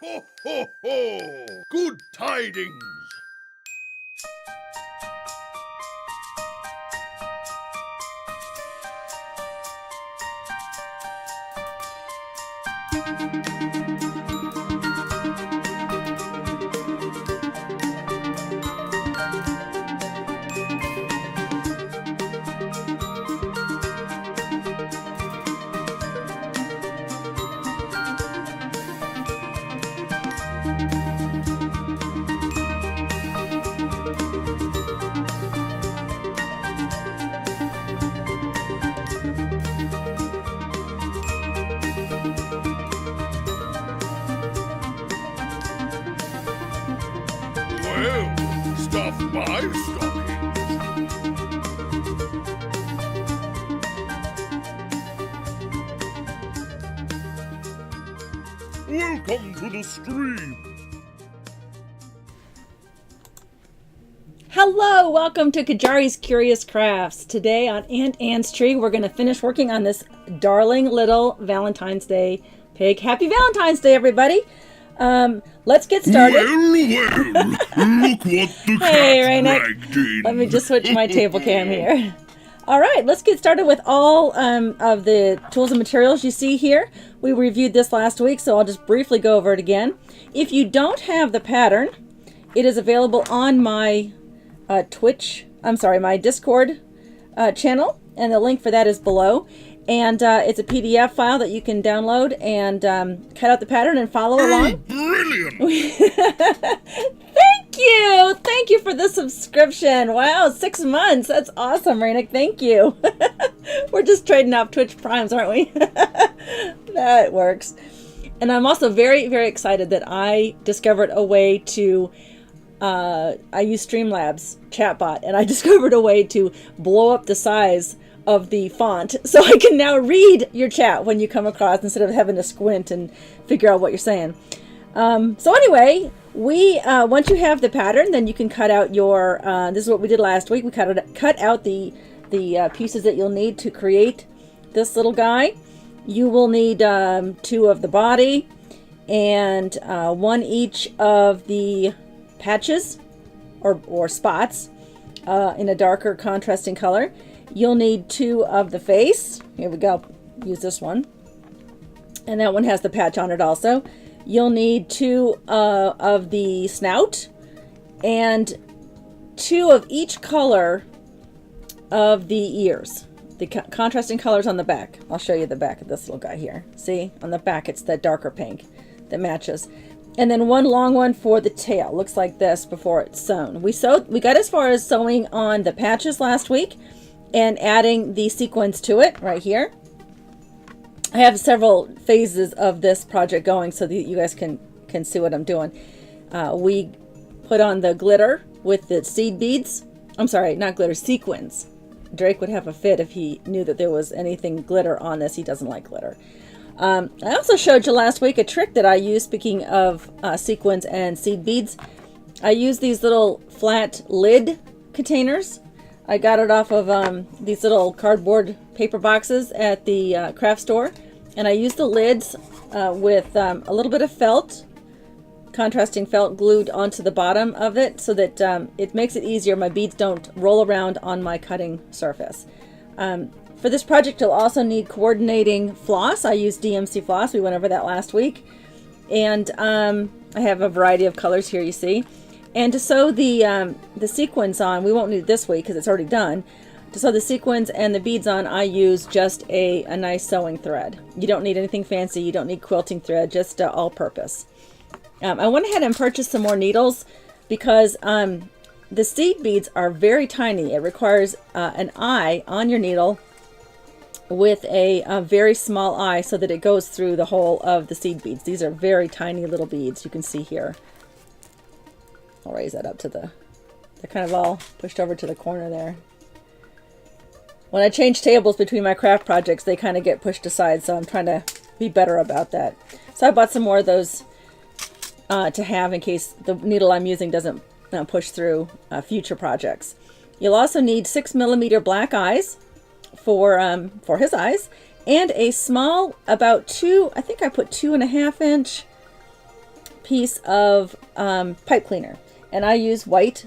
Ho, ho, ho! Good tidings! Well, stuff my stockings. Welcome to the stream. Hello, welcome to Qyjari's Curious Crafts. Today on Aunt Anne's tree, we're going to finish working on this darling little Valentine's Day pig. Happy Valentine's Day, everybody. Let's get started. Well, look what the Hey, cat Raina. dragged in. Let me just switch my table cam here. All right, let's get started with all of the tools and materials you see here. We reviewed this last week, so I'll just briefly go over it again. If you don't have the pattern, it is available on my my Discord channel, and the link for that is below. And it's a PDF file that you can download and cut out the pattern and follow along. Brilliant! Thank you for the subscription. Wow, 6 months. That's awesome, Rainick. Thank you. We're just trading off Twitch Primes, aren't we? That works. And I'm also very, very excited that I discovered a way to I use Streamlabs chatbot, and I discovered a way to blow up the size of the font so I can now read your chat when you come across instead of having to squint and figure out what you're saying. So anyway, we once you have the pattern, then you can cut out your this is what we did last week. We cut out the pieces that you'll need to create this little guy. You will need 2 of the body and 1 each of the patches or spots in a darker contrasting color. You'll need 2 of the face. Here we go. Use this one. And that one has the patch on it also. You'll need 2 of the snout and 2 of each color of the ears. The contrasting colors on the back. I'll show you the back of this little guy here. See? On the back it's that darker pink that matches. And then 1 long one for the tail. Looks like this before it's sewn. We got as far as sewing on the patches last week and adding the sequins to it right here. I have several phases of this project going so that you guys can see what I'm doing. We put on the glitter with the seed beads. I'm sorry, not glitter, sequins. Drake would have a fit if he knew that there was anything glitter on this. He doesn't like glitter. I also showed you last week a trick that I use, speaking of sequins and seed beads. I use these little flat lid containers. I got it off of these little cardboard paper boxes at the craft store. And I use the lids with a little bit of felt, contrasting felt glued onto the bottom of it so that it makes it easier. My beads don't roll around on my cutting surface. For this project, you'll also need coordinating floss. I use DMC floss. We went over that last week. And I have a variety of colors here, you see. And to sew the sequins on, we won't need it this week because it's already done. To sew the sequins and the beads on, I use just a nice sewing thread. You don't need anything fancy. You don't need quilting thread, just all-purpose. I went ahead and purchased some more needles because the seed beads are very tiny. It requires an eye on your needle with a very small eye so that it goes through the whole of the seed beads. These are very tiny little beads. You can see here. I'll raise that up to they're kind of all pushed over to the corner there. When I change tables between my craft projects, they kind of get pushed aside, so I'm trying to be better about that. So I bought some more of those to have in case the needle I'm using doesn't push through future projects. You'll also need 6mm black eyes for his eyes, and a small, about 2, I think I put 2.5 inch piece of pipe cleaner, and I used white.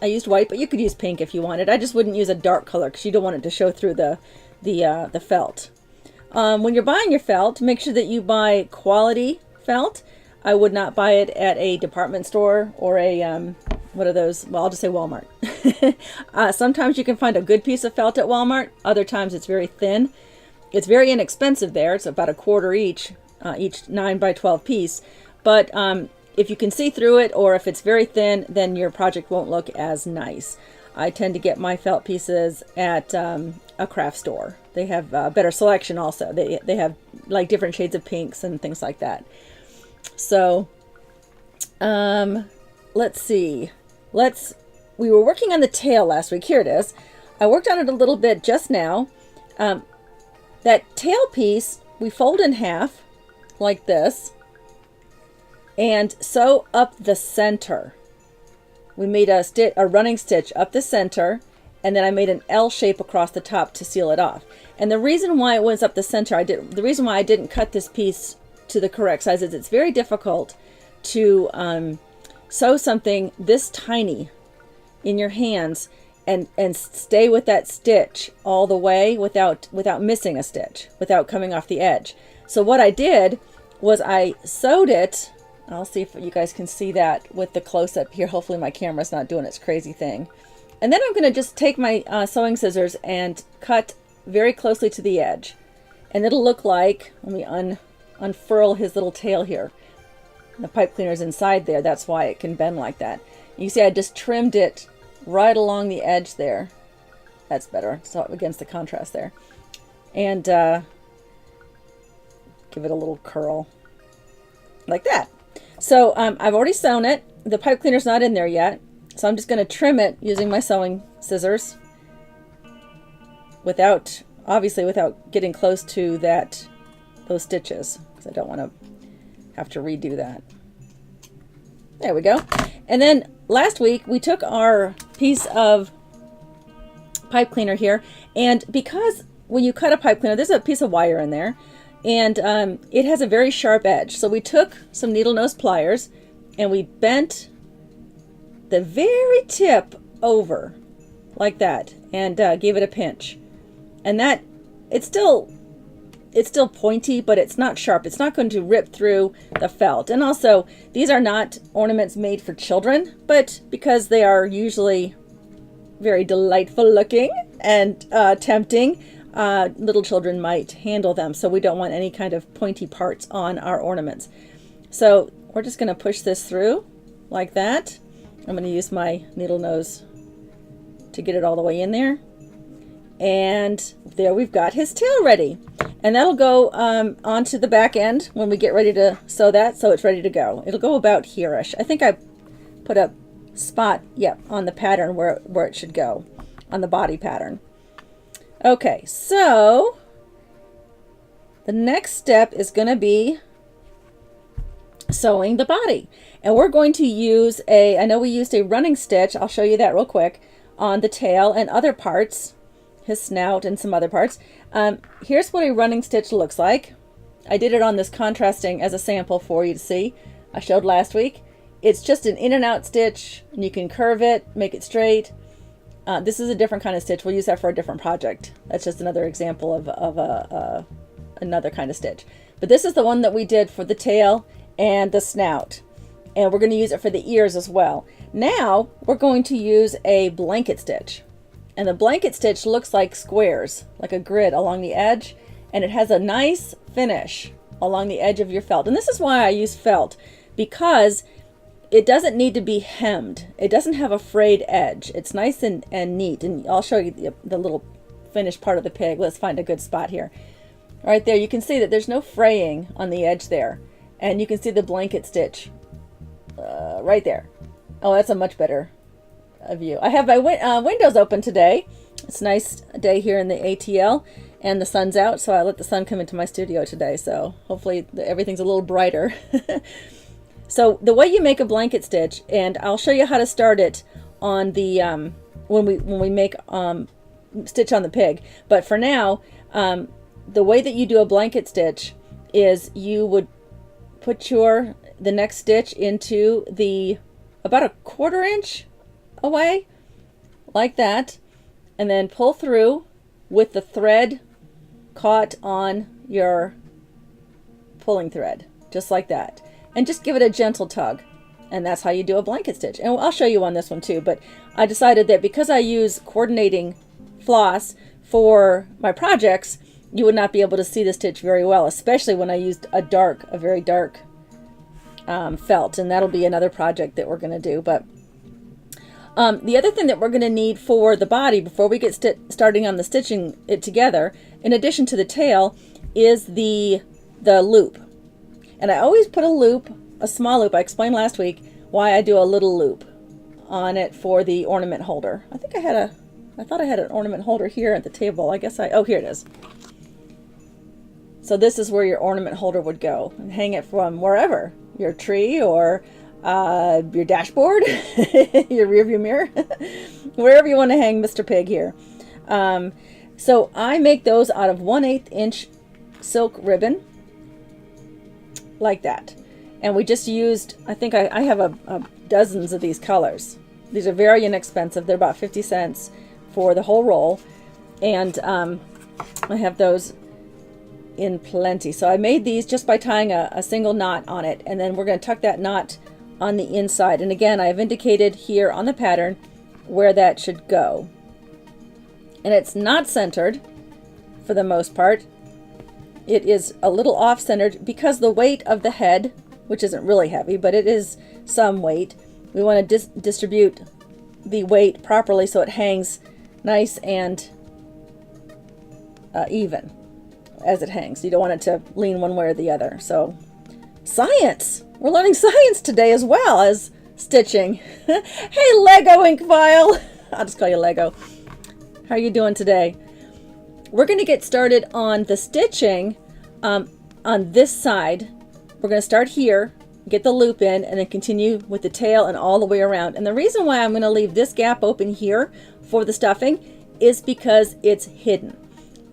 But you could use pink if you wanted. I just wouldn't use a dark color because you don't want it to show through the felt. When you're buying your felt, make sure that you buy quality felt. I would not buy it at a department store or a what are those? Well, I'll just say Walmart. Sometimes you can find a good piece of felt at Walmart. Other times it's very thin. It's very inexpensive there. It's about $1/4 each 9 by 12 piece. But if you can see through it, or if it's very thin, then your project won't look as nice. I tend to get my felt pieces at a craft store. They have better selection also. They have like different shades of pinks and things like that. So let's see. We were working on the tail last week. Here it is. I worked on it a little bit just now. That tail piece we fold in half like this and sew up the center. We made a running stitch up the center, and then I made an L shape across the top to seal it off. And the reason why it was up the center, the reason why I didn't cut this piece to the correct size is it's very difficult to sew something this tiny in your hands and stay with that stitch all the way without missing a stitch, without coming off the edge. So what I did was I sewed it. I'll see if you guys can see that with the close-up here. Hopefully my camera's not doing its crazy thing. And then I'm going to just take my sewing scissors and cut very closely to the edge. And it'll look like, let me unfurl his little tail here. The pipe cleaner's inside there. That's why it can bend like that. You see I just trimmed it right along the edge there. That's better. So against the contrast there. And give it a little curl like that. So I've already sewn it. The pipe cleaner's not in there yet. So I'm just going to trim it using my sewing scissors obviously without getting close to those stitches, because I don't want to have to redo that. There we go. And then last week we took our piece of pipe cleaner here, and because when you cut a pipe cleaner, there's a piece of wire in there, and it has a very sharp edge. So we took some needle nose pliers and we bent the very tip over like that and gave it a pinch. And that it's still pointy, but it's not sharp. It's not going to rip through the felt. And also, these are not ornaments made for children, but because they are usually very delightful looking and tempting, little children might handle them. So we don't want any kind of pointy parts on our ornaments. So we're just going to push this through like that. I'm going to use my needle nose to get it all the way in there. And there we've got his tail ready. And that'll go onto the back end when we get ready to sew that, so it's ready to go. It'll go about here-ish. I think I put a spot, on the pattern where it should go, on the body pattern. Okay, so the next step is going to be sewing the body. And we're going to use I know we used a running stitch, I'll show you that real quick, on the tail and other parts, his snout and some other parts. Here's what a running stitch looks like. I did it on this contrasting as a sample for you to see. I showed last week. It's just an in and out stitch, and you can curve it, make it straight. This is a different kind of stitch. We'll use that for a different project. That's just another example of another kind of stitch. But this is the one that we did for the tail and the snout. And we're going to use it for the ears as well. Now we're going to use a blanket stitch. And the blanket stitch looks like squares, like a grid along the edge. And it has a nice finish along the edge of your felt. And this is why I use felt, because it doesn't need to be hemmed. It doesn't have a frayed edge. It's nice and neat. And I'll show you the little finished part of the pig. Let's find a good spot here. Right there, you can see that there's no fraying on the edge there. And you can see the blanket stitch right there. Oh, that's a much better view. I have my windows open today. It's a nice day here in the ATL, and the sun's out, so I let the sun come into my studio today. So hopefully everything's a little brighter. So the way you make a blanket stitch, and I'll show you how to start it on the when we make stitch on the pig. But for now, the way that you do a blanket stitch is you would put your the next stitch into the about a 1/4 inch away, like that, and then pull through with the thread caught on your pulling thread, just like that, and just give it a gentle tug. And that's how you do a blanket stitch. And I'll show you on this one too, but I decided that because I use coordinating floss for my projects, you would not be able to see the stitch very well, especially when I used a very dark felt. And that'll be another project that we're going to do. But the other thing that we're going to need for the body before we get starting on the stitching it together, in addition to the tail, is the loop. And I always put a loop, a small loop. I explained last week why I do a little loop on it for the ornament holder. I thought I had an ornament holder here at the table. I guess oh, here it is. So this is where your ornament holder would go, and hang it from wherever, your tree or your dashboard, your rearview mirror, wherever you want to hang Mr. Pig here. So I make those out of 1/8 inch silk ribbon, like that. And we just used, I think I have dozens of these colors. These are very inexpensive. They're about 50 cents for the whole roll. And I have those in plenty. So I made these just by tying a single knot on it. And then we're going to tuck that knot on the inside. And again, I've indicated here on the pattern where that should go. And it's not centered for the most part. It is a little off-centered because the weight of the head, which isn't really heavy, but it is some weight. We want to distribute the weight properly so it hangs nice and even as it hangs. You don't want it to lean one way or the other. So science! We're learning science today as well as stitching. Hey, Lego ink file! I'll just call you Lego. How are you doing today? We're going to get started on the stitching on this side. We're going to start here, get the loop in, and then continue with the tail and all the way around. And the reason why I'm going to leave this gap open here for the stuffing is because it's hidden.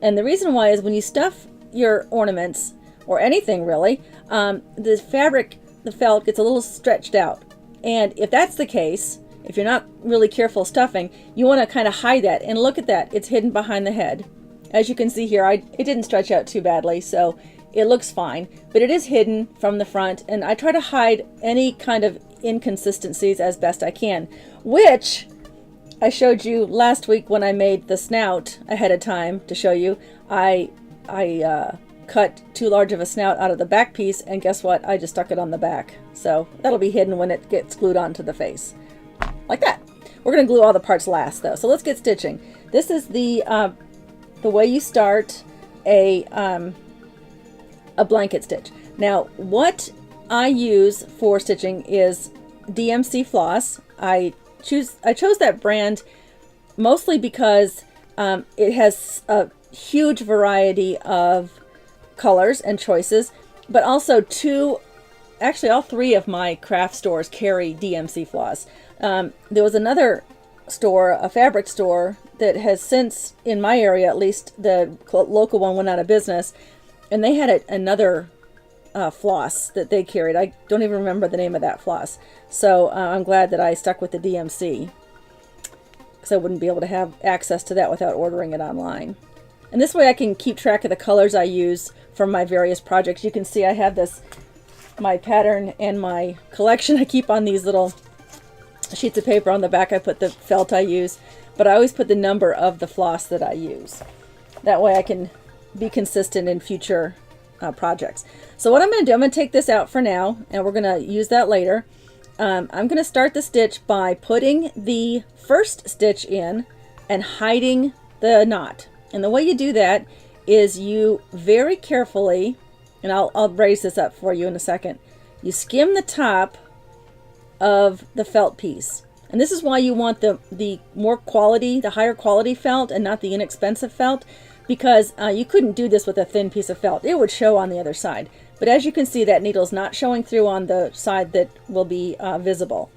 And the reason why is when you stuff your ornaments, or anything really, the fabric, the felt, gets a little stretched out. And if that's the case, if you're not really careful stuffing, you want to kind of hide that. And look at that, it's hidden behind the head. As you can see here, it didn't stretch out too badly, so it looks fine, but it is hidden from the front, and I try to hide any kind of inconsistencies as best I can, which I showed you last week when I made the snout ahead of time to show you. I cut too large of a snout out of the back piece, and guess what? I just stuck it on the back. So that'll be hidden when it gets glued onto the face. Like that. We're going to glue all the parts last though, so let's get stitching. This is the way you start a blanket stitch. Now, what I use for stitching is DMC floss. I chose that brand mostly because it has a huge variety of colors and choices, but also actually all three of my craft stores carry DMC floss. There was another store, a fabric store, that has since, in my area at least, the local one went out of business, and they had another floss that they carried. I don't even remember the name of that floss. So I'm glad that I stuck with the DMC, because I wouldn't be able to have access to that without ordering it online. And this way I can keep track of the colors I use for my various projects. You can see I have my pattern and my collection I keep on these little sheets of paper. On the back I put the felt I use, but I always put the number of the floss that I use. That way I can be consistent in future projects. So what I'm going to do, I'm going to take this out for now, and we're going to use that later. I'm going to start the stitch by putting the first stitch in and hiding the knot. And the way you do that is you very carefully, and I'll raise this up for you in a second, you skim the top of the felt piece. And this is why you want the more quality, the higher quality felt, and not the inexpensive felt, because you couldn't do this with a thin piece of felt. It would show on the other side. But as you can see, that needle's not showing through on the side that will be visible.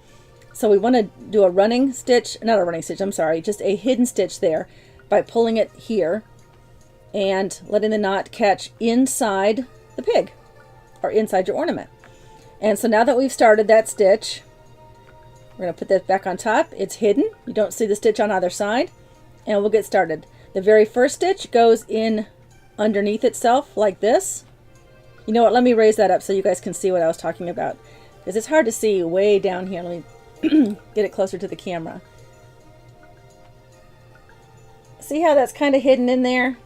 So we want to do a running stitch, not a running stitch, I'm sorry, just a hidden stitch there by pulling it here and letting the knot catch inside the pig or inside your ornament. And so now that we've started that stitch, we're going to put that back on top. It's hidden. You don't see the stitch on either side. And we'll get started. The very first stitch goes in underneath itself like this. You know what? Let me raise that up so you guys can see what I was talking about. Because it's hard to see way down here. Let me get it closer to the camera. See how that's kind of hidden in there?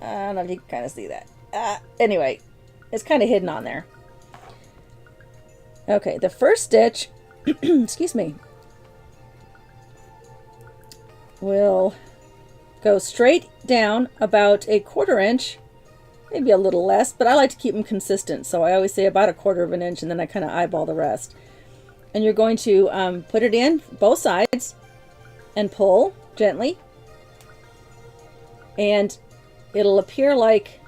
I don't know if you can kind of see that. Anyway, it's kind of hidden on there. Okay, the first stitch, excuse me, will go straight down about a 1/4 inch, maybe a little less, but I like to keep them consistent. So I always say about a 1/4 inch, and then I kind of eyeball the rest. And you're going to put it in both sides and pull gently. And it'll appear like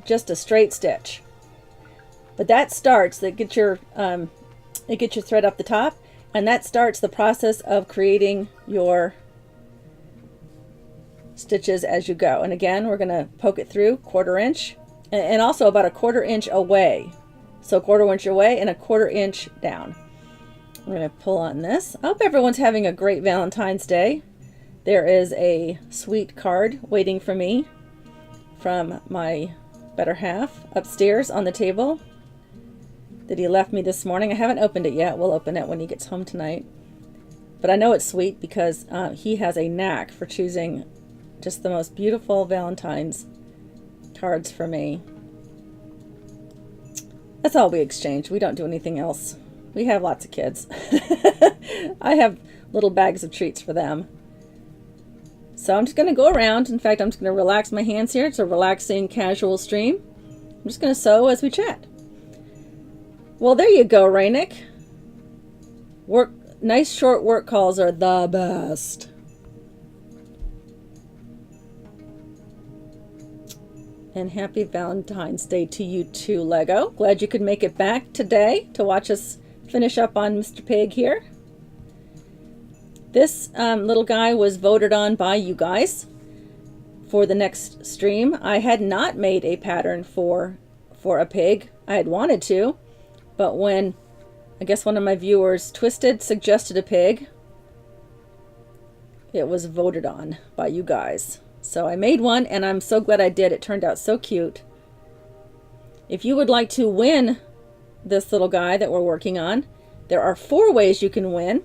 just a straight stitch. But that starts, get your thread up the top, and that starts the process of creating your stitches as you go. And again, we're going to poke it through 1/4 inch and also about a 1/4 inch away. So 1/4 inch away and a 1/4 inch down. I'm going to pull on this. I hope everyone's having a great Valentine's Day. There is a sweet card waiting for me from my better half upstairs on the table that he left me this morning. I haven't opened it yet. We'll open it when he gets home tonight. But I know it's sweet because he has a knack for choosing just the most beautiful Valentine's cards for me. That's all we exchange. We don't do anything else. We have lots of kids. I have little bags of treats for them. So I'm just going to go around. In fact, I'm just going to relax my hands here. It's a relaxing, casual stream. I'm just going to sew as we chat. Well, there you go, Rainick. Nice short work calls are the best. And happy Valentine's Day to you too, Lego. Glad you could make it back today to watch us finish up on Mr. Pig here. This little guy was voted on by you guys for the next stream. I had not made a pattern for a pig. I had wanted to, but when I guess one of my viewers, Twisted, suggested a pig, it was voted on by you guys. So I made one, and I'm so glad I did. It turned out so cute. If you would like to win this little guy that we're working on, there are 4 ways you can win.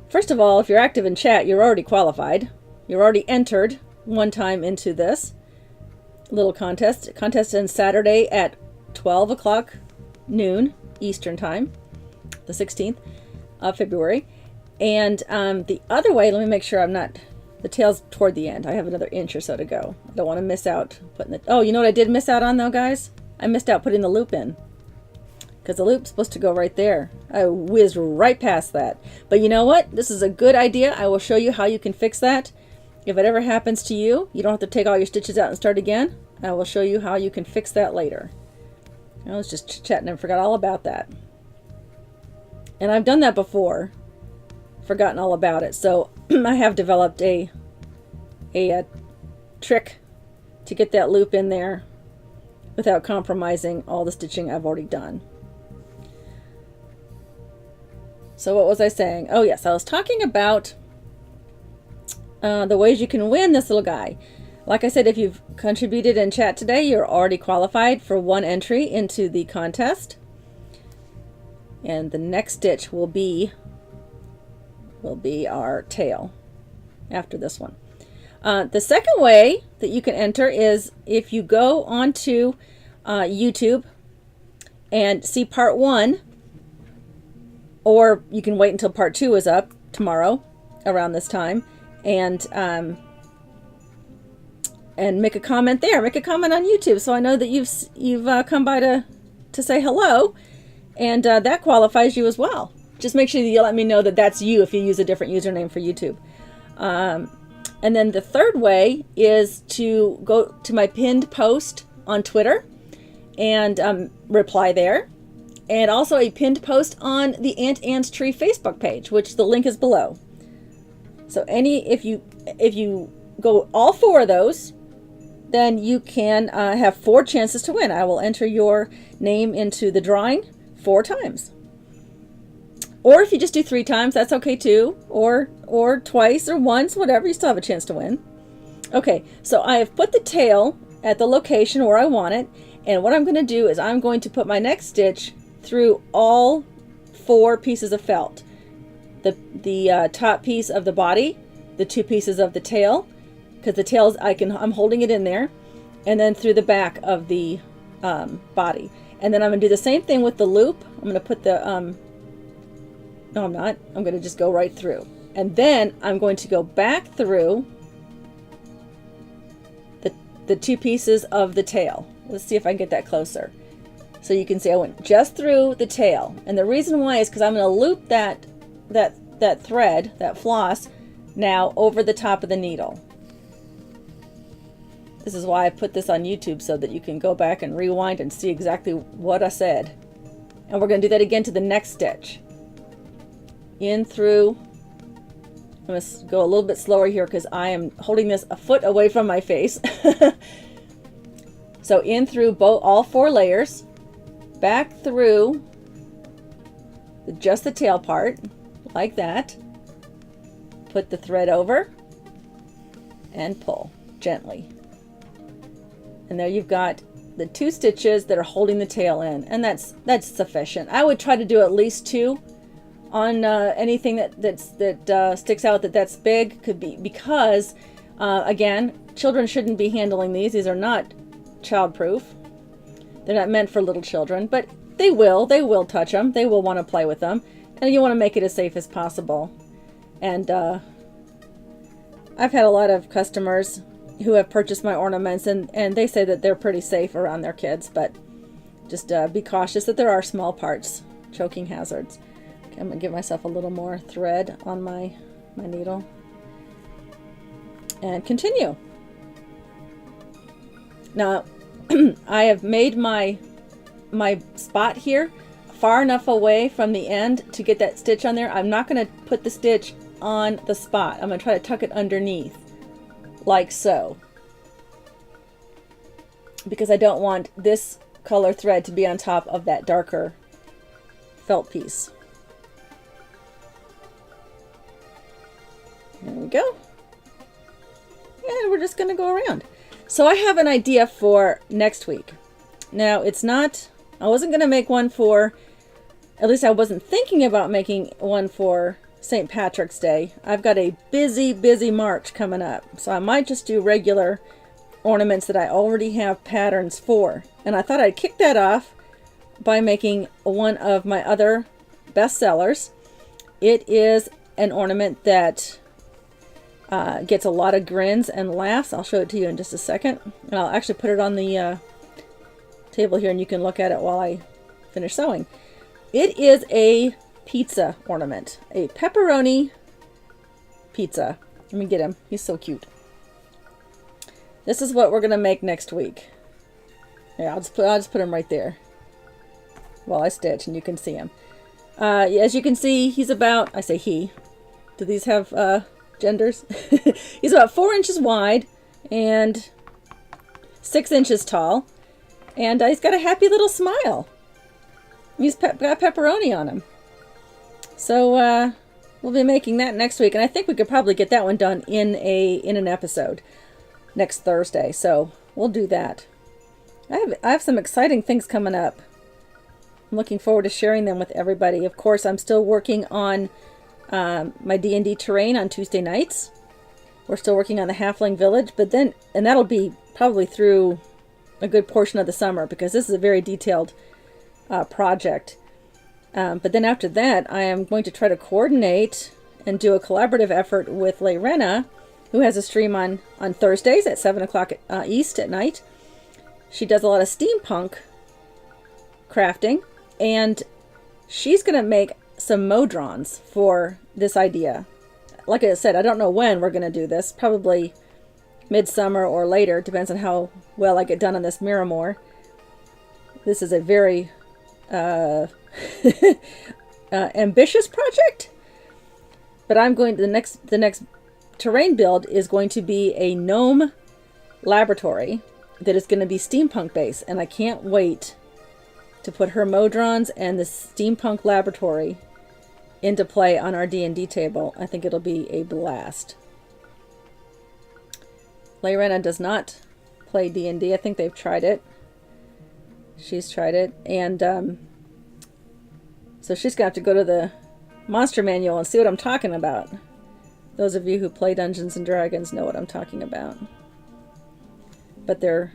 First of all, if you're active in chat, you're already qualified. You're already entered one time into this little contest. Contest ends Saturday at 12 o'clock noon Eastern time, the 16th of February. And the other way, let me make sure I'm not, the tail's toward the end. I have another inch or so to go. I don't want to miss out putting the, oh, you know what I did miss out on though, guys? I missed out putting the loop in. Because the loop's supposed to go right there. I whizzed right past that. But you know what? This is a good idea. I will show you how you can fix that. If it ever happens to you, you don't have to take all your stitches out and start again. I will show you how you can fix that later. I was just chatting and forgot all about that. And I've done that before. Forgotten all about it. So I have developed a trick to get that loop in there without compromising all the stitching I've already done. So what was I saying? Oh yes, I was talking about the ways you can win this little guy. Like I said, if you've contributed in chat today, you're already qualified for 1 entry into the contest. And the next stitch will be our tail after this one. The second way that you can enter is if you go onto YouTube and see part 1, or you can wait until part 2 is up tomorrow around this time, and make a comment there. Make a comment on YouTube so I know that you've come by to say hello, and that qualifies you as well. Just make sure that you let me know that that's you if you use a different username for YouTube. And then the third way is to go to my pinned post on Twitter and reply there. And also a pinned post on the Aunt Anne's Tree Facebook page, which the link is below. So if you go all 4 of those, then you can have 4 chances to win. I will enter your name into the drawing 4 times. Or if you just do 3 times, that's okay too. Or twice or once, whatever, you still have a chance to win. Okay, so I have put the tail at the location where I want it. And what I'm going to do is I'm going to put my next stitch through all 4 pieces of felt. The top piece of the body, the 2 pieces of the tail, because the tails I'm holding it in there, and then through the back of the body. And then I'm going to do the same thing with the loop. I'm going to put the no, I'm not. I'm going to just go right through. And then I'm going to go back through the 2 pieces of the tail. Let's see if I can get that closer. So you can see I went just through the tail. And the reason why is because I'm going to loop that thread, that floss, now over the top of the needle. This is why I put this on YouTube, so that you can go back and rewind and see exactly what I said. And we're going to do that again to the next stitch. In through. I'm going to go a little bit slower here because I am holding this a foot away from my face. So in through all 4 layers, back through just the tail part, like that. Put the thread over and pull gently. And there you've got the 2 stitches that are holding the tail in, and that's sufficient. I would try to do at least 2 on anything that sticks out that's big, could be because again, children shouldn't be handling these. These are not child-proof. They're not meant for little children, but they will touch them. They will want to play with them, and you want to make it as safe as possible. And I've had a lot of customers who have purchased my ornaments, and they say that they're pretty safe around their kids, but just be cautious that there are small parts, choking hazards. Okay, I'm going to give myself a little more thread on my needle. And continue. Now, I have made my spot here far enough away from the end to get that stitch on there. I'm not going to put the stitch on the spot. I'm going to try to tuck it underneath, like so, because I don't want this color thread to be on top of that darker felt piece. There we go. And we're just going to go around. So I have an idea for next week. Now, I wasn't going to make one for, at least I wasn't thinking about making one for St. Patrick's Day. I've got a busy March coming up. So I might just do regular ornaments that I already have patterns for. And I thought I'd kick that off by making one of my other best sellers. It is an ornament that gets a lot of grins and laughs. I'll show it to you in just a second. And I'll actually put it on the table here, and you can look at it while I finish sewing. It is a pizza ornament, a pepperoni pizza. Let me get him. He's so cute. This is what we're gonna make next week. Yeah, I'll just put him right there while I stitch, and you can see him. As you can see, he's about, I say he. Do these have genders? He's about 4 inches wide and 6 inches tall, and he's got a happy little smile. He's got pepperoni on him. So we'll be making that next week, and I think we could probably get that one done in an episode next Thursday. So we'll do that. I have some exciting things coming up. I'm looking forward to sharing them with everybody. Of course, I'm still working on my D&D terrain on Tuesday nights. We're still working on the Halfling Village, and that'll be probably through a good portion of the summer, because this is a very detailed project. But then after that, I am going to try to coordinate and do a collaborative effort with Leyrena, who has a stream on Thursdays at 7 o'clock East at night. She does a lot of steampunk crafting, and she's going to make some modrons for this idea. Like I said, I don't know when we're going to do this. Probably midsummer or later. Depends on how well I get done on this Miramore. This is a very ambitious project. But I'm going to the next terrain build is going to be a gnome laboratory that is going to be steampunk based, and I can't wait to put her Modrons and the Steampunk Laboratory into play on our D&D table. I think it'll be a blast. Layrena does not play D&D. I think they've tried it. She's tried it. And so she's going to have to go to the monster manual and see what I'm talking about. Those of you who play Dungeons and Dragons know what I'm talking about. But they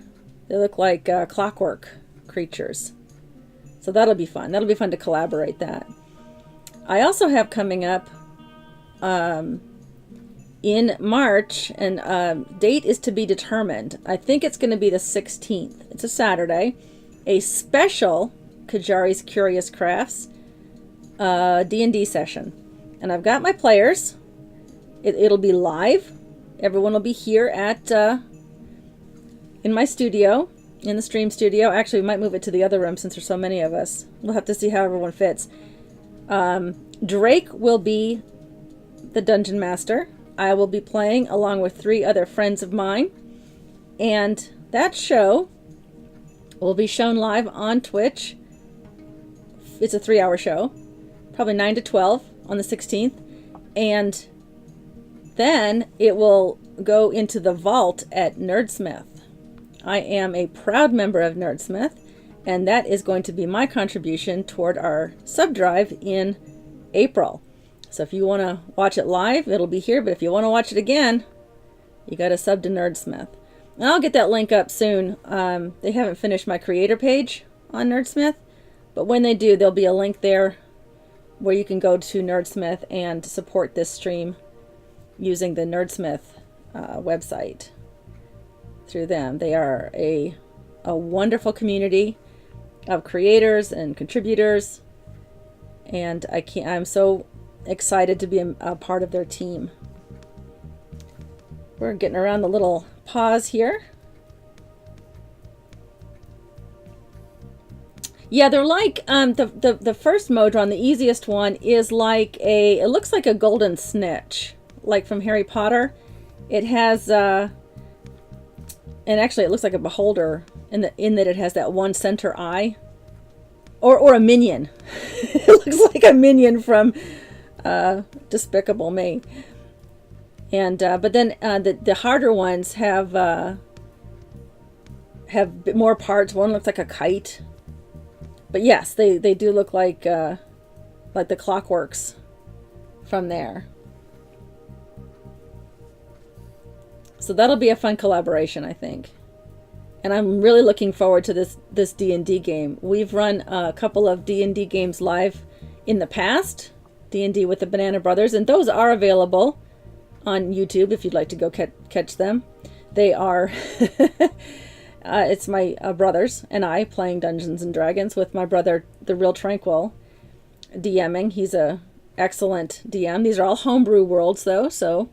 look like clockwork creatures. So that'll be fun. That'll be fun to collaborate that. I also have coming up in March, and date is to be determined. I think it's going to be the 16th. It's a Saturday. A special Qyjari's Curious Crafts D&D session. And I've got my players. It'll be live. Everyone will be here at in my studio, in the stream studio. Actually, we might move it to the other room since there's so many of us. We'll have to see how everyone fits. Drake will be the Dungeon Master. I will be playing along with 3 other friends of mine. And that show will be shown live on Twitch. It's a 3-hour show. Probably 9 to 12 on the 16th. And then it will go into the vault at Nerdsmith. I am a proud member of Nerdsmith, and that is going to be my contribution toward our sub drive in April. So if you want to watch it live, it'll be here, but if you want to watch it again, you got to sub to Nerdsmith. And I'll get that link up soon. They haven't finished my creator page on Nerdsmith, but when they do, there'll be a link there where you can go to Nerdsmith and support this stream using the Nerdsmith website through them. They are a wonderful community of creators and contributors, and I'm so excited to be a part of their team. We're getting around the little pause here. Yeah, they're like the first Modron, the easiest one, is like it looks like a golden snitch, like from Harry Potter. It has and actually it looks like a beholder in that it has that one center eye, or a minion. It looks like a minion from Despicable Me. And but then the harder ones have more parts. One looks like a kite. But yes, they do look like the clockworks from there. So that'll be a fun collaboration, I think. And I'm really looking forward to this D&D game. We've run a couple of D&D games live in the past, D&D with the Banana Brothers, and those are available on YouTube if you'd like to go catch them. They are it's my brothers and I playing Dungeons and Dragons with my brother, the Real Tranquil, DMing. He's a excellent DM. These are all homebrew worlds though, so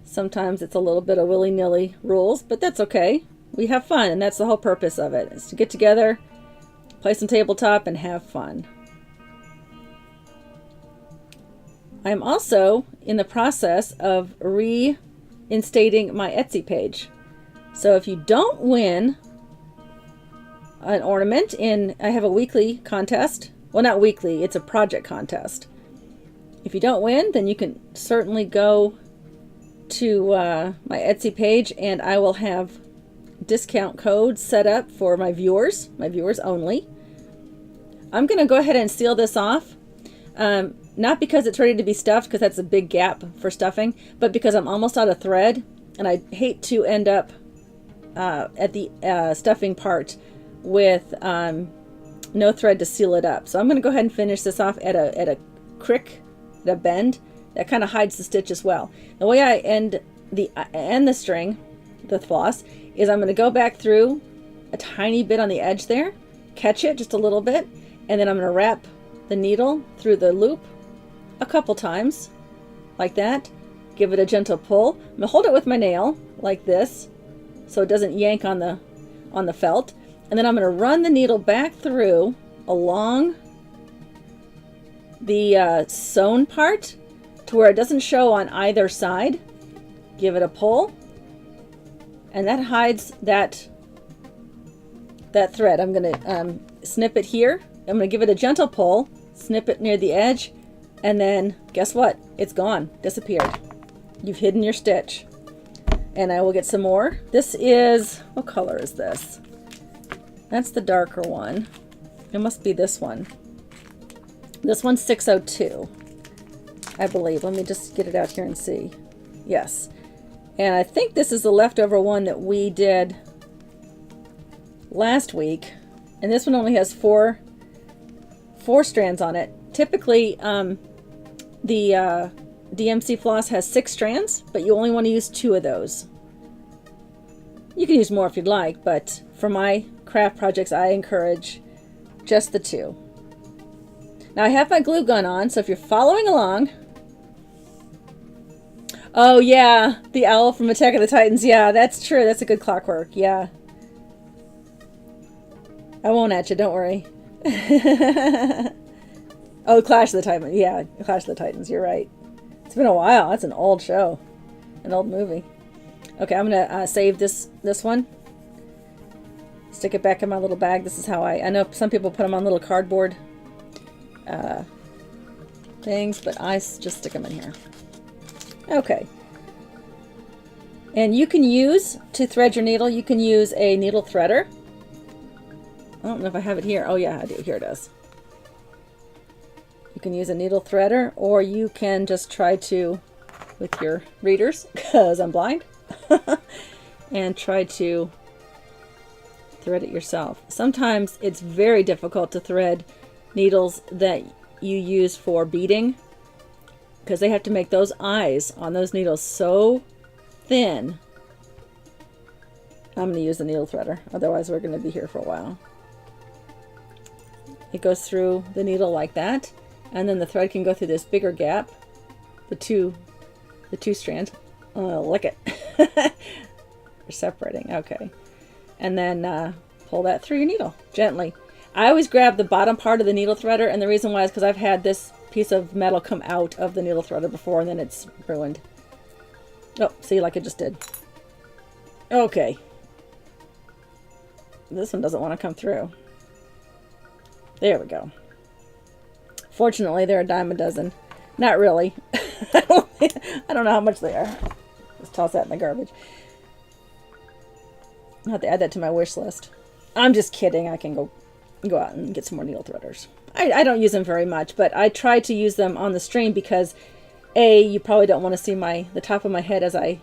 sometimes it's a little bit of willy-nilly rules, but that's okay. We have fun, and that's the whole purpose of it, is to get together, play some tabletop, and have fun. I'm also in the process of reinstating my Etsy page. So if you don't win an ornament I have a weekly contest. Well, not weekly, it's a project contest. If you don't win, then you can certainly go to my Etsy page, and I will have discount codes set up for my viewers only. I'm going to go ahead and seal this off. Not because it's ready to be stuffed, because that's a big gap for stuffing, but because I'm almost out of thread, and I hate to end up at the stuffing part with no thread to seal it up. So I'm going to go ahead and finish this off at a crick, at a bend that kind of hides the stitch as well. The way I end the string, the floss, is I'm going to go back through a tiny bit on the edge there, catch it just a little bit, and then I'm going to wrap the needle through the loop a couple times like that, give it a gentle pull. I'm going to hold it with my nail like this so it doesn't yank on the felt, and then I'm going to run the needle back through along the sewn part to where it doesn't show on either side. Give it a pull, and that hides that thread. I'm going to snip it here. I'm going to give it a gentle pull, snip it near the edge, and then guess what? It's gone, disappeared. You've hidden your stitch. And I will get some more. This is, what color is this? That's the darker one. It must be this one. This one's 602, I believe. Let me just get it out here and see. Yes. And I think this is the leftover one that we did last week. And this one only has four strands on it. Typically, the DMC floss has 6 strands, but you only want to use 2 of those. You can use more if you'd like, but for my craft projects, I encourage just the 2. Now I have my glue gun on, so if you're following along... Oh yeah, the owl from Attack of the Titans. Yeah, that's true. That's a good clockwork. Yeah. I won't at you, don't worry. Oh, Clash of the Titans. Yeah, Clash of the Titans. You're right. It's been a while. That's an old show. An old movie. Okay, I'm going to save this one. Stick it back in my little bag. This is how I know some people put them on little cardboard things, but I just stick them in here. Okay. And you can use, to thread your needle, you can use a needle threader. I don't know if I have it here. Oh yeah, I do. Here it is. You can use a needle threader, or you can just try to, with your readers, because I'm blind, and try to thread it yourself. Sometimes it's very difficult to thread needles that you use for beading, because they have to make those eyes on those needles so thin. I'm going to use the needle threader, otherwise we're going to be here for a while. It goes through the needle like that, and then the thread can go through this bigger gap, the two strands. Lick it. They're separating. Okay. And then pull that through your needle gently. I always grab the bottom part of the needle threader, and the reason why is because I've had this piece of metal come out of the needle threader before, and then it's ruined. Oh, see, like it just did. Okay. This one doesn't want to come through. There we go. Fortunately, they're a dime a dozen. Not really. I don't know how much they are. Just toss that in the garbage. I'll have to add that to my wish list. I'm just kidding. I can go out and get some more needle threaders. I don't use them very much, but I try to use them on the stream because A, you probably don't want to see the top of my head as I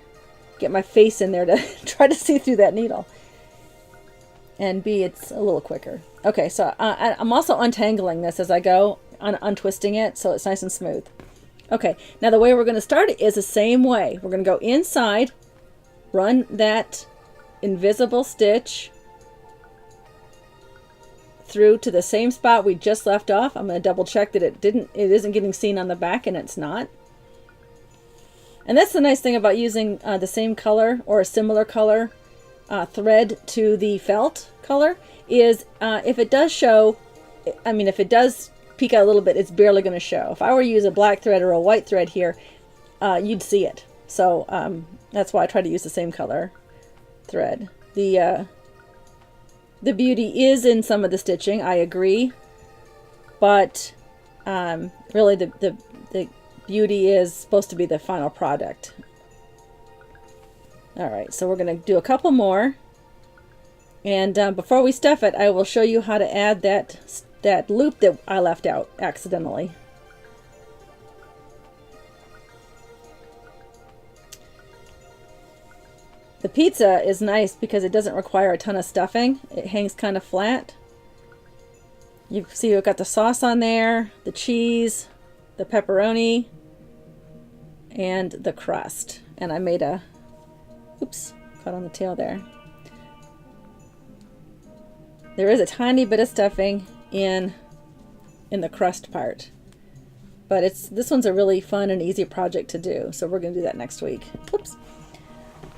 get my face in there to try to see through that needle. And B, it's a little quicker. Okay, so I'm also untangling this as I go, untwisting it so it's nice and smooth. Okay, now the way we're going to start it is the same way. We're going to go inside, run that invisible stitch through to the same spot we just left off. I'm going to double check that it isn't getting seen on the back, and it's not. And that's the nice thing about using the same color or a similar color thread to the felt color is if it does show, I mean, if it does peek out a little bit, it's barely going to show. If I were to use a black thread or a white thread here, you'd see it. So that's why I try to use the same color thread. The beauty is in some of the stitching, I agree, but really the beauty is supposed to be the final product. Alright, so we're going to do a couple more, and before we stuff it, I will show you how to add that loop that I left out accidentally. The pizza is nice because it doesn't require a ton of stuffing. It hangs kind of flat. You can see we've got the sauce on there, the cheese, the pepperoni, and the crust. And I made a, oops, caught on the tail there. There is a tiny bit of stuffing in the crust part. But this one's a really fun and easy project to do. So we're going to do that next week. Whoops.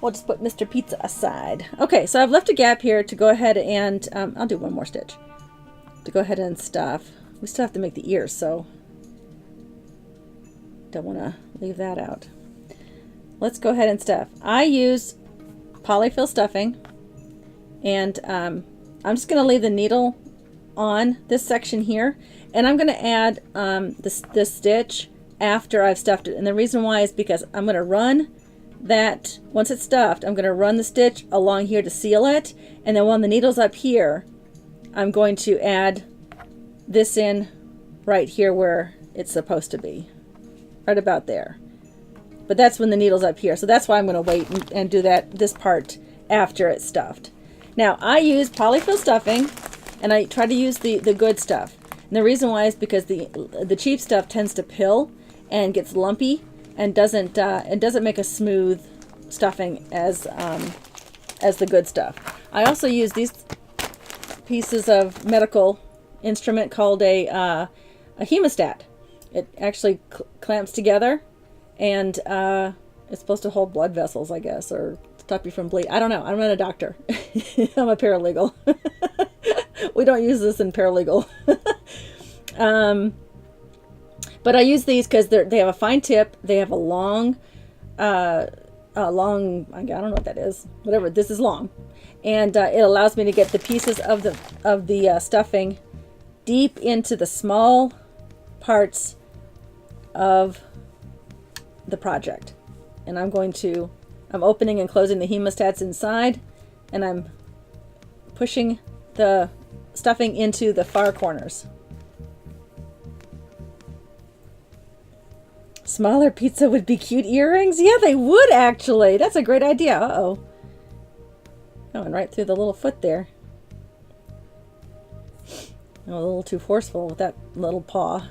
We'll just put Mr. Pizza aside. Okay, so I've left a gap here to go ahead and, I'll do one more stitch. To go ahead and stuff. We still have to make the ears, so don't want to leave that out. Let's go ahead and stuff. I use polyfill stuffing, and I'm just going to leave the needle on this section here, and I'm going to add this stitch after I've stuffed it. And the reason why is because I'm going to run that, once it's stuffed, I'm going to run the stitch along here to seal it, and then when the needle's up here, I'm going to add this in right here where it's supposed to be, right about there. But that's when the needle's up here, so that's why I'm going to wait and do this part after it's stuffed. Now, I use polyfill stuffing, and I try to use the good stuff. And the reason why is because the cheap stuff tends to pill and gets lumpy and doesn't make a smooth stuffing as the good stuff. I also use these pieces of medical instrument called a hemostat. It actually clamps together, and it's supposed to hold blood vessels, I guess, or stop you from bleeding. I don't know. I'm not a doctor. I'm a paralegal. We don't use this in paralegal. But I use these because they have a fine tip. They have a long, I don't know what that is. Whatever. This is long, and it allows me to get the pieces of the stuffing deep into the small parts of the project. And I'm opening and closing the hemostats inside, and I'm pushing the stuffing into the far corners. Smaller pizza would be cute earrings? Yeah, they would actually. That's a great idea. Uh-oh. Going right through the little foot there. A little too forceful with that little paw.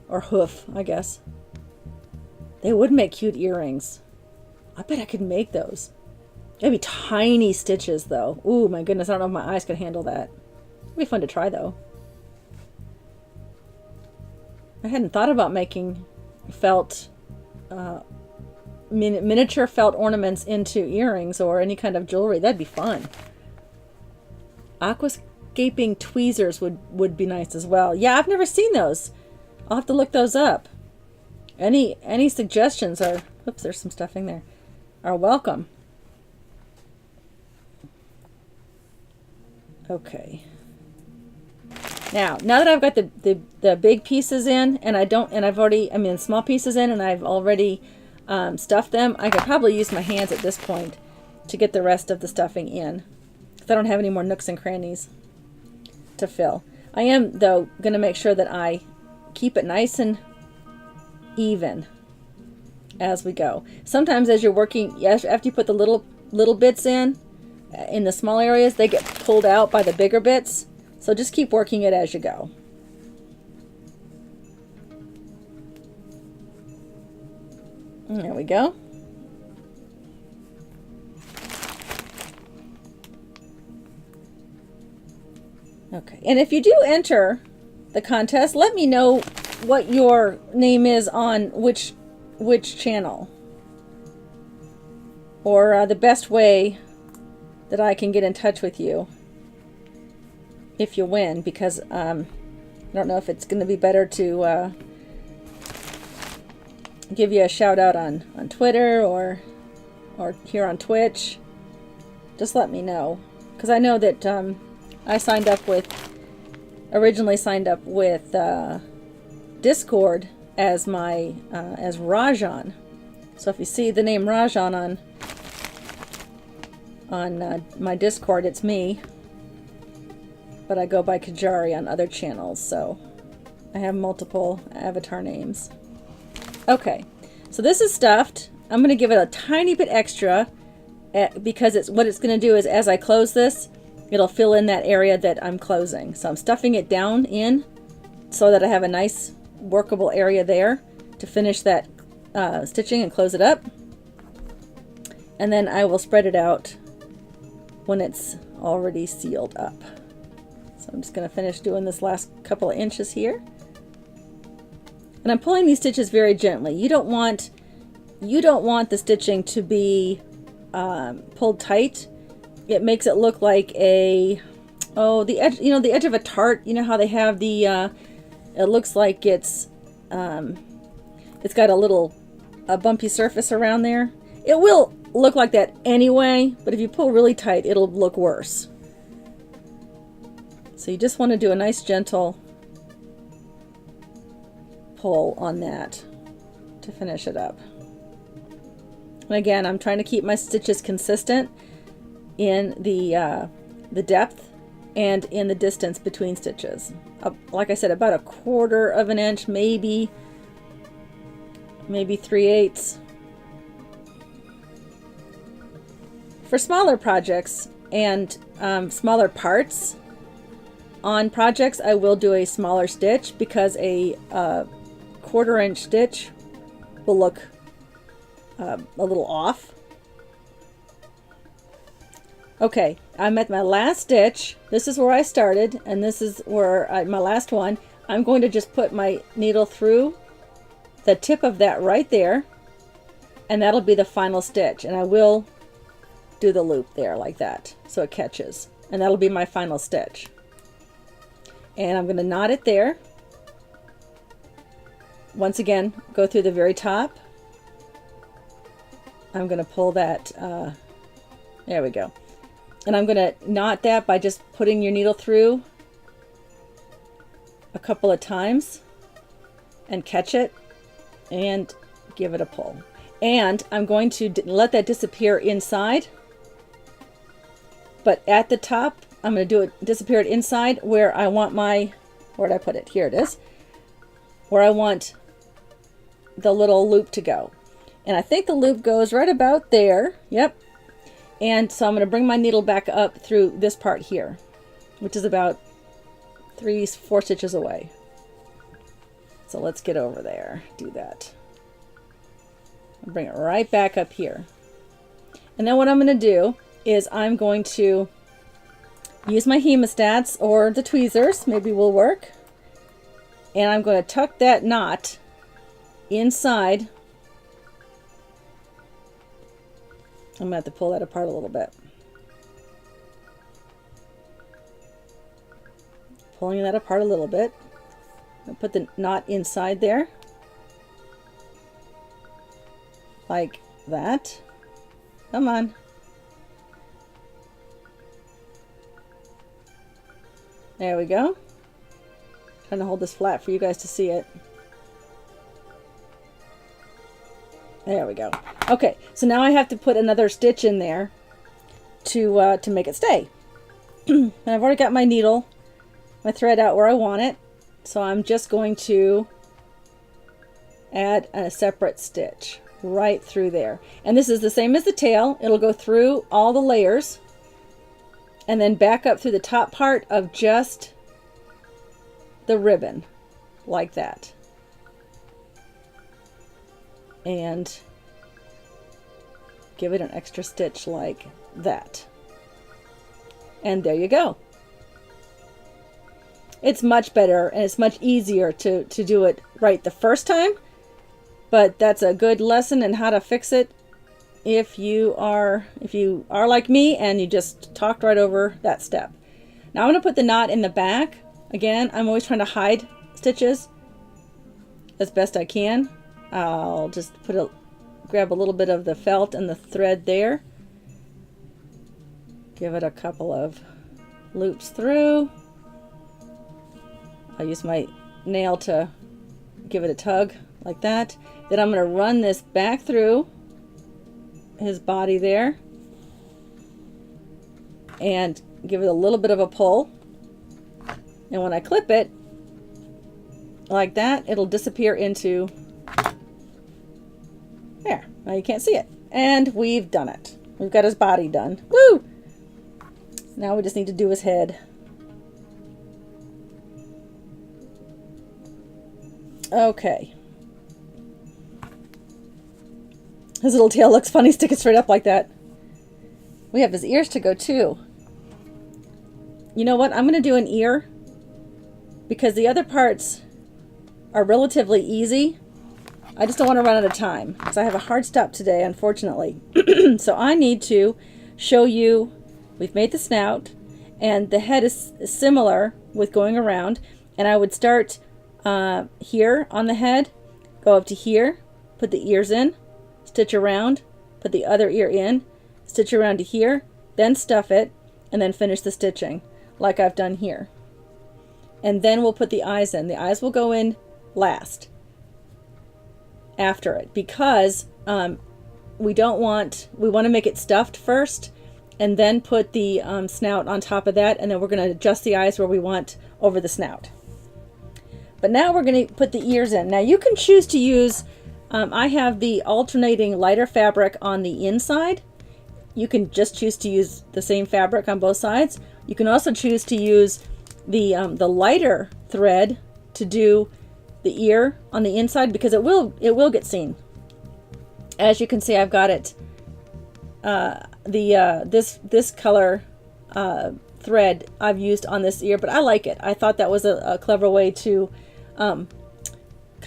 Or hoof, I guess. They would make cute earrings. I bet I could make those. It'd be tiny stitches, though. Ooh, my goodness. I don't know if my eyes could handle that. It'd be fun to try, though. I hadn't thought about making felt miniature felt ornaments into earrings or any kind of jewelry. That'd be fun. Aquascaping tweezers would be nice as well. Yeah, I've never seen those. I'll have to look those up. Any suggestions are, oops, there's some stuffing there, are welcome. Okay. Now that I've got the big pieces in, and small pieces in, and I've already stuffed them, I could probably use my hands at this point to get the rest of the stuffing in, because I don't have any more nooks and crannies to fill. I am, though, going to make sure that I keep it nice and even as we go. Sometimes as you're working, after you put the little bits in the small areas, they get pulled out by the bigger bits. So just keep working it as you go. And there we go. Okay, and if you do enter the contest, let me know what your name is on which channel, or the best way that I can get in touch with you if you win, because I don't know if it's going to be better to give you a shout out on Twitter or here on Twitch. Just let me know, because I know that I originally signed up with Discord as my as Rajan. So if you see the name Rajan on my Discord, it's me. But I go by Qyjari on other channels, so I have multiple avatar names. Okay, so this is stuffed. I'm going to give it a tiny bit extra because what it's going to do is, as I close this, it'll fill in that area that I'm closing. So I'm stuffing it down in so that I have a nice workable area there to finish that stitching and close it up. And then I will spread it out when it's already sealed up. So I'm just going to finish doing this last couple of inches here. And I'm pulling these stitches very gently. You don't want the stitching to be pulled tight. It makes it look like the edge, the edge of a tart. You know how they have it looks like it's got a bumpy surface around there. It will look like that anyway, but if you pull really tight, it'll look worse. So you just want to do a nice gentle pull on that to finish it up. And again, I'm trying to keep my stitches consistent in the depth and in the distance between stitches. Like I said, about 1/4 of an inch, maybe 3/8. For smaller projects and smaller parts on projects, I will do a smaller stitch because a 1/4 inch stitch will look a little off. Okay, I'm at my last stitch. This is where I started, and this is where my last one. I'm going to just put my needle through the tip of that right there, and that'll be the final stitch. And I will do the loop there like that so it catches, and that'll be my final stitch. And I'm going to knot it there. Once again, go through the very top. I'm going to pull that, there we go. And I'm going to knot that by just putting your needle through a couple of times and catch it and give it a pull. And I'm going to let that disappear inside, but at the top I'm going to do it disappear it inside where I want my, where did I put it? Here it is, where I want the little loop to go. And I think the loop goes right about there. Yep. And so I'm going to bring my needle back up through this part here, which is about 3-4 stitches away. So let's get over there, do that. I'll bring it right back up here. And then what I'm going to do is I'm going to use my hemostats or the tweezers, maybe will work. And I'm going to tuck that knot inside. I'm going to have to pull that apart a little bit. Pulling that apart a little bit. I'll put the knot inside there. Like that. Come on. There we go. Trying to hold this flat for you guys to see it. There we go. Okay, so now I have to put another stitch in there to make it stay. And I've already got my needle, my thread out where I want it. So I'm just going to add a separate stitch right through there. And this is the same as the tail. It'll go through all the layers and then back up through the top part of just the ribbon, like that. And give it an extra stitch like that. And there you go. It's much better and it's much easier to do it right the first time, but that's a good lesson in how to fix it if you are like me and you just talked right over that step. Now I'm going to put the knot in the back. Again, I'm always trying to hide stitches as best I can. I'll just grab a little bit of the felt and the thread there. Give it a couple of loops through. I'll use my nail to give it a tug like that. Then I'm going to run this back through his body there and give it a little bit of a pull. And when I clip it like that, it'll disappear into there. Now you can't see it. And we've done it. We've got his body done. Woo! Now we just need to do his head. Okay. His little tail looks funny sticking straight up like that. We have his ears to go too. You know what? I'm going to do an ear because the other parts are relatively easy. I just don't want to run out of time because I have a hard stop today, unfortunately. So I need to show you, we've made the snout and the head is similar with going around, and I would start here on the head, go up to here, put the ears in, stitch around, put the other ear in, stitch around to here, then stuff it, and then finish the stitching like I've done here. and then we'll put the eyes in. The eyes will go in last after it, because we want to make it stuffed first and then put the snout on top of that, and then we're going to adjust the eyes where we want over the snout. But now we're going to put the ears in. Now you can choose to use, I have the alternating lighter fabric on the inside. You can just choose to use the same fabric on both sides. You can also choose to use the lighter thread to do the ear on the inside, because it will get seen. As you can see, I've got it this color thread I've used on this ear, but I like it. I thought that was a clever way to kind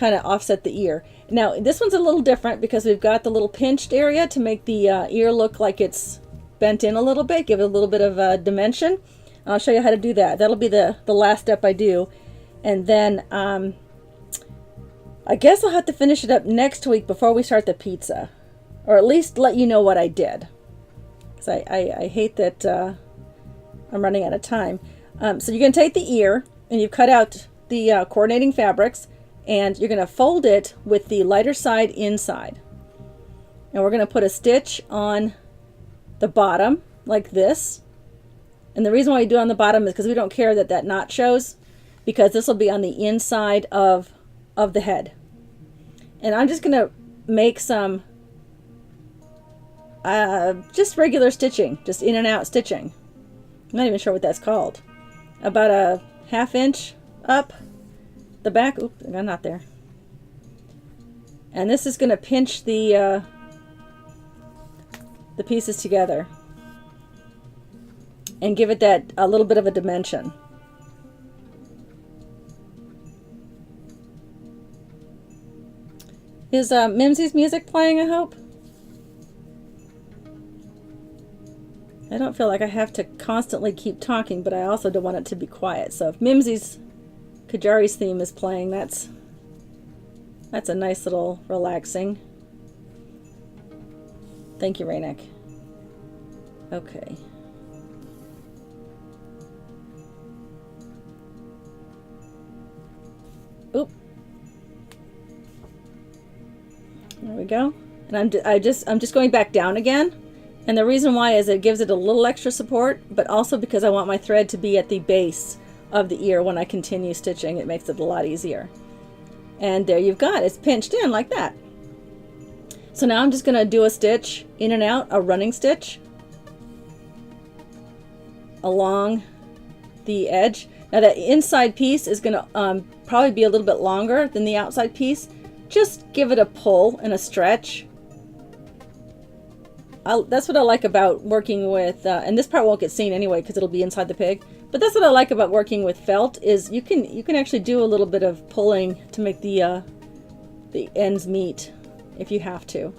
of offset the ear. Now this one's a little different because we've got the little pinched area to make the ear look like it's bent in a little bit, give it a little bit of dimension. I'll show you how to do that. That'll be the last step I do, and then I guess I'll have to finish it up next week before we start the pizza, or at least let you know what I did, because I hate that I'm running out of time. So you're going to take the ear, and you've cut out the coordinating fabrics, and you're going to fold it with the lighter side inside. And we're going to put a stitch on the bottom like this. And the reason why you do it on the bottom is because we don't care that that knot shows, because this will be on the inside of the head. And I'm just going to make some just regular stitching, just in and out stitching. I'm not even sure what that's called. About a 1/2 inch up the back. Oops, I got a knot there. And this is going to pinch the pieces together and give it that a little bit of a dimension. Is Mimsy's music playing, I hope? I don't feel like I have to constantly keep talking, but I also don't want it to be quiet. So if Mimsy's Qyjari's theme is playing, that's a nice little relaxing. Thank you, Rainek. Okay. Oop. There we go. And I'm just going back down again. And the reason why is it gives it a little extra support, but also because I want my thread to be at the base of the ear when I continue stitching. It makes it a lot easier. And there you've got it. It's pinched in like that. So now I'm just going to do a stitch in and out, a running stitch along the edge. Now that inside piece is going to probably be a little bit longer than the outside piece. Just give it a pull and a stretch. That's what I like about working with, and this part won't get seen anyway because it'll be inside the pig. But that's what I like about working with felt, is you can actually do a little bit of pulling to make the ends meet if you have to.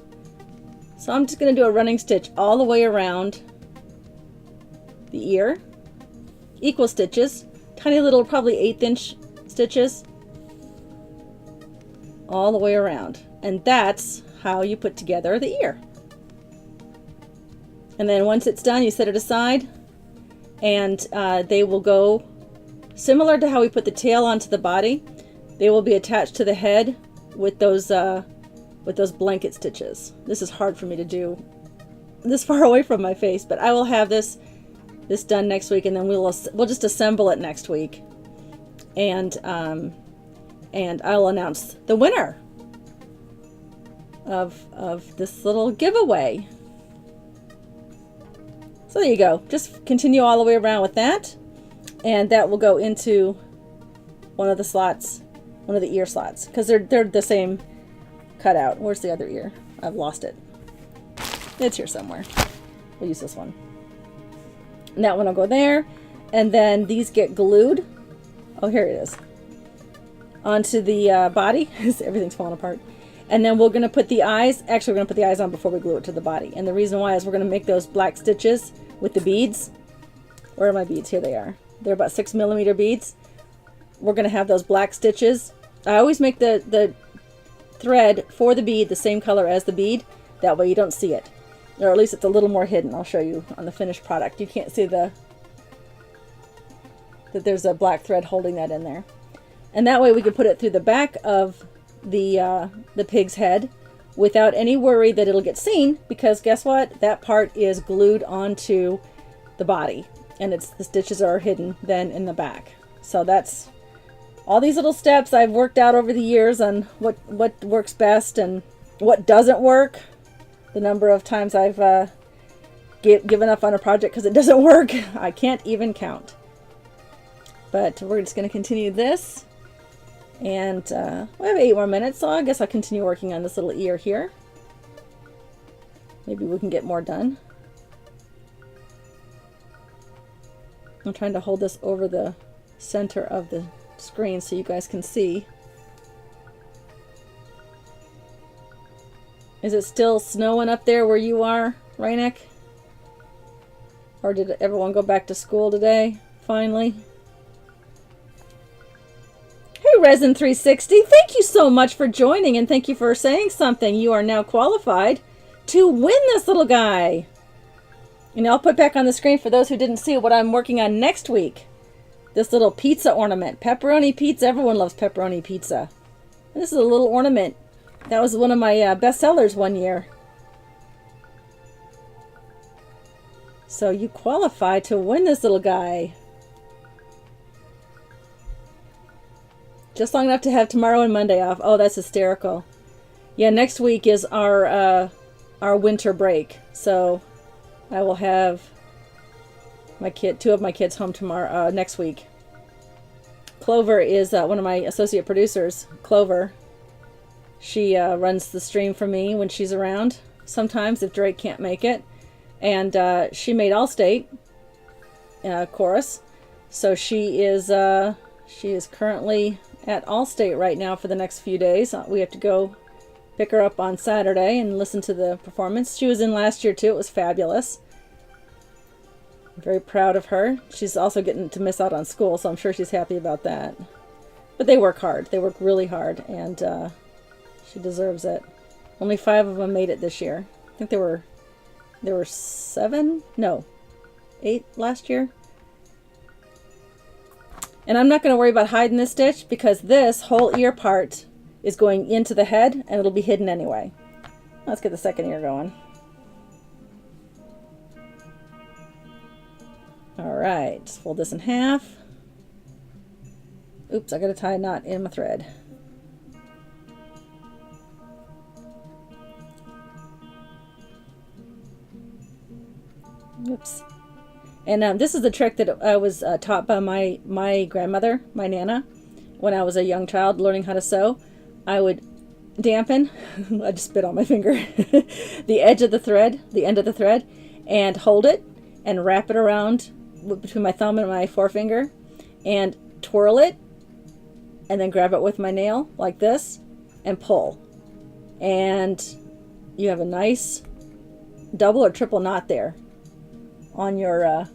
So I'm just going to do a running stitch all the way around the ear, equal stitches, tiny little probably 1/8 inch stitches all the way around, and that's how you put together the ear. And then once it's done, you set it aside, and they will go similar to how we put the tail onto the body. They will be attached to the head with those blanket stitches. This is hard for me to do this far away from my face, but I will have this done next week, and then we'll just assemble it next week, and I'll announce the winner of this little giveaway. So there you go. Just continue all the way around with that, and that will go into one of the slots, one of the ear slots, because they're the same cutout. Where's the other ear? I've lost it. It's here somewhere. We'll use this one. And that one will go there, and then these get glued. Oh, here it is. Onto the body. Everything's falling apart. And then we're going to put the eyes. Actually, we're going to put the eyes on before we glue it to the body. And the reason why is we're going to make those black stitches with the beads. Where are my beads? Here they are. They're about 6mm beads. We're going to have those black stitches. I always make the thread for the bead the same color as the bead. That way you don't see it. Or at least it's a little more hidden. I'll show you on the finished product. You can't see the that there's a black thread holding that in there. And that way we can put it through the back of the pig's head without any worry that it'll get seen, because guess what? That part is glued onto the body, and the stitches are hidden then in the back. So that's all these little steps I've worked out over the years on what works best and what doesn't work. The number of times I've given up on a project because it doesn't work, I can't even count. But we're just going to continue this. And we have 8 more minutes, so I guess I'll continue working on this little ear here. Maybe we can get more done. I'm trying to hold this over the center of the screen so you guys can see. Is it still snowing up there where you are, Rainek? Or did everyone go back to school today, finally? Hey, Resin360, thank you so much for joining, and thank you for saying something. You are now qualified to win this little guy. And I'll put back on the screen for those who didn't see what I'm working on next week. This little pizza ornament. Pepperoni pizza. Everyone loves pepperoni pizza. And this is a little ornament. That was one of my best sellers one year. So you qualify to win this little guy. Just long enough to have tomorrow and Monday off. Oh, that's hysterical. Yeah, next week is our winter break. So I will have two of my kids home tomorrow, next week. Clover is one of my associate producers. Clover. She runs the stream for me when she's around. Sometimes if Drake can't make it. And she made Allstate chorus. So she is currently at Allstate right now for the next few days. We have to go pick her up on Saturday and listen to the performance. She was in last year too. It was fabulous. I'm very proud of her. She's also getting to miss out on school, so I'm sure she's happy about that. But they work hard. They work really hard, and she deserves it. Only 5 of them made it this year. I think there were 8 last year. And I'm not going to worry about hiding this stitch because this whole ear part is going into the head and it'll be hidden anyway. Let's get the second ear going. Alright, just fold this in half. Oops, I got to tie a knot in my thread. Oops. And this is the trick that I was taught by my grandmother, my Nana, when I was a young child learning how to sew. I would dampen, I just spit on my finger, the edge of the thread, the end of the thread, and hold it and wrap it around between my thumb and my forefinger and twirl it and then grab it with my nail like this and pull. And you have a nice double or triple knot there on your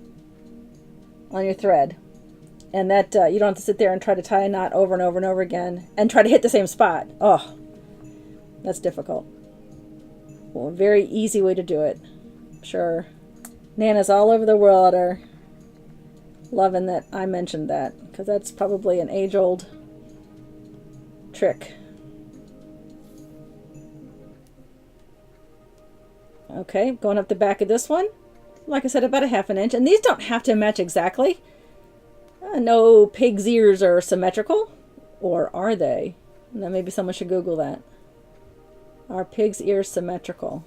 thread, and that you don't have to sit there and try to tie a knot over and over and over again and try to hit the same spot. Oh, that's difficult. Well, a very easy way to do it. I'm sure Nanas all over the world are loving that I mentioned that, because that's probably an age-old trick. Okay, going up the back of this one. Like I said, about a ½ inch. And these don't have to match exactly. No pig's ears are symmetrical. Or are they? Now maybe someone should Google that. Are pig's ears symmetrical?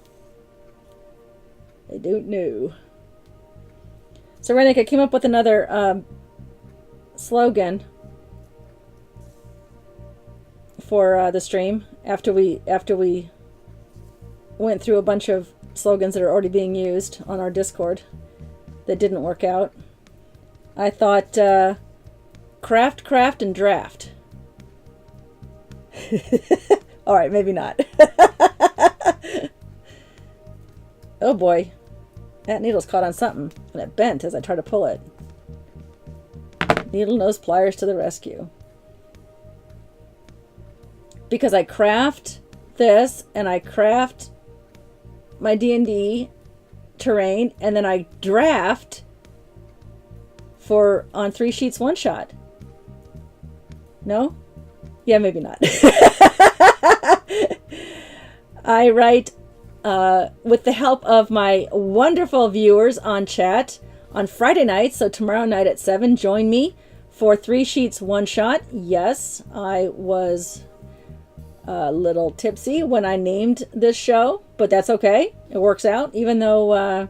I don't know. So Renik, I came up with another slogan for the stream after we went through a bunch of slogans that are already being used on our Discord that didn't work out. I thought craft, and draft. All right, maybe not. Oh boy, that needle's caught on something and it bent as I tried to pull it. Needle nose pliers to the rescue. Because I craft this and I craft my D&D terrain, and then I draft on 3 Sheets One Shot. No? Yeah, maybe not. I write with the help of my wonderful viewers on chat on Friday nights. So tomorrow night at 7, join me for 3 Sheets One Shot. Yes, I was a little tipsy when I named this show, but that's okay. It works out, even though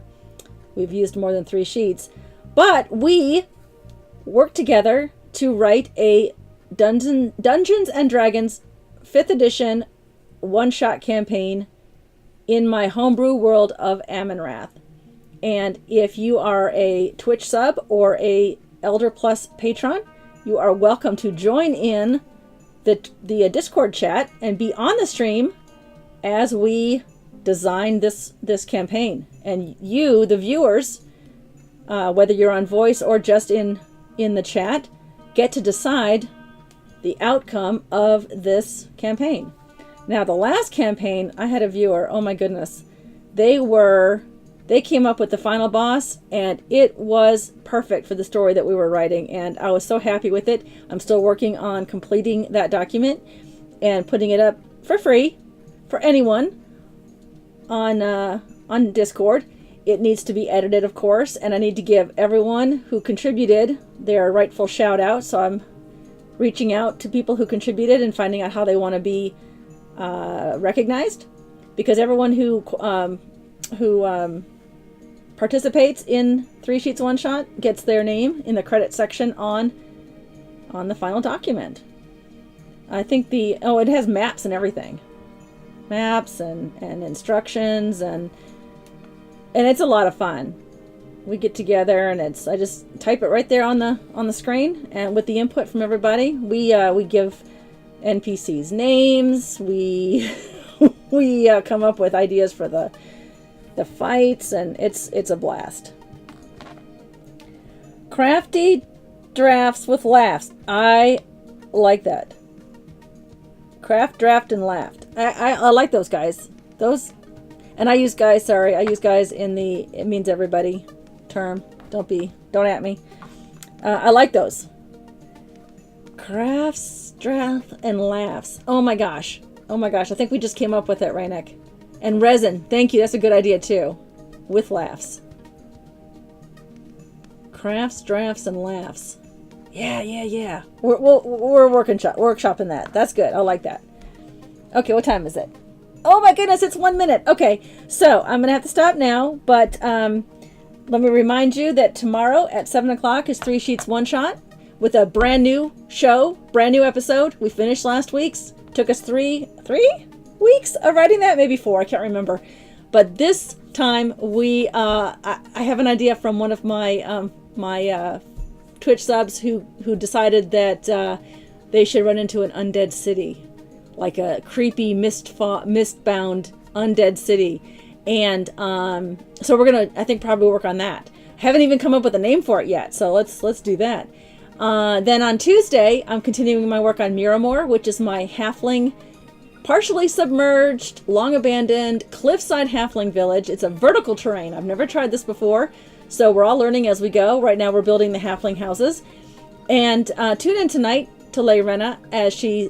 we've used more than 3 sheets. But we work together to write a Dungeons and Dragons 5th edition one-shot campaign in my homebrew world of Amon-Rath. And if you are a Twitch sub or a Elder Plus patron, you are welcome to join in the Discord chat and be on the stream as we design this campaign. And you, the viewers, whether you're on voice or just in the chat, get to decide the outcome of this campaign. Now, the last campaign, I had a viewer, oh my goodness, they came up with the final boss, and it was perfect for the story that we were writing, and I was so happy with it. I'm still working on completing that document and putting it up for free for anyone on Discord. It needs to be edited, of course, and I need to give everyone who contributed their rightful shout out, so I'm reaching out to people who contributed and finding out how they want to be recognized, because everyone who participates in 3 Sheets One Shot gets their name in the credit section on the final document. I think it has maps and everything, maps and instructions, and it's a lot of fun. We get together and I just type it right there on the screen, and with the input from everybody, we give NPCs names. We come up with ideas for the fights, and it's a blast. Crafty drafts with laughs. I like that. Craft, draft, and laughed. I like those guys. Those, and I use guys. Sorry, I use guys in the it means everybody term. Don't at me. I like those. Crafts, draft, and laughs. Oh my gosh. I think we just came up with it, Rainek. And resin. Thank you. That's a good idea too. With laughs. Crafts, drafts, and laughs. Yeah. We're workshopping that. That's good. I like that. Okay, what time is it? Oh my goodness, it's 1 minute. Okay, so I'm gonna have to stop now, but let me remind you that tomorrow at 7 o'clock is 3 Sheets One Shot with a brand new show, brand new episode. We finished last week's. Took us three weeks of writing that, maybe 4, I can't remember. But this time I have an idea from one of my my Twitch subs who decided that they should run into an undead city, like a creepy mist-bound undead city, and so we're gonna, I think, probably work on that. Haven't even come up with a name for it yet, so let's do that. Then on Tuesday, I'm continuing my work on Miramore, which is my halfling, partially submerged, long abandoned, cliffside halfling village. It's a vertical terrain. I've never tried this before, so we're all learning as we go. Right now we're building the halfling houses. And tune in tonight to Leyrena as she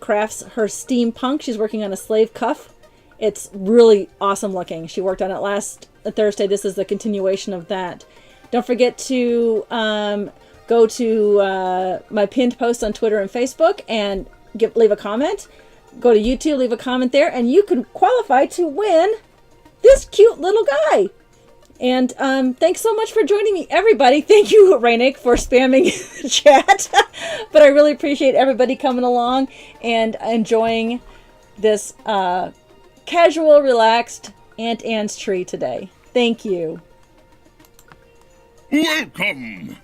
crafts her steampunk. She's working on a slave cuff. It's really awesome looking. She worked on it last Thursday. This is the continuation of that. Don't forget to go to my pinned post on Twitter and Facebook and leave a comment. Go to YouTube, leave a comment there, and you can qualify to win this cute little guy. And thanks so much for joining me, everybody. Thank you, Rainik, for spamming the chat. But I really appreciate everybody coming along and enjoying this casual, relaxed Aunt Anne's tree today. Thank you. Welcome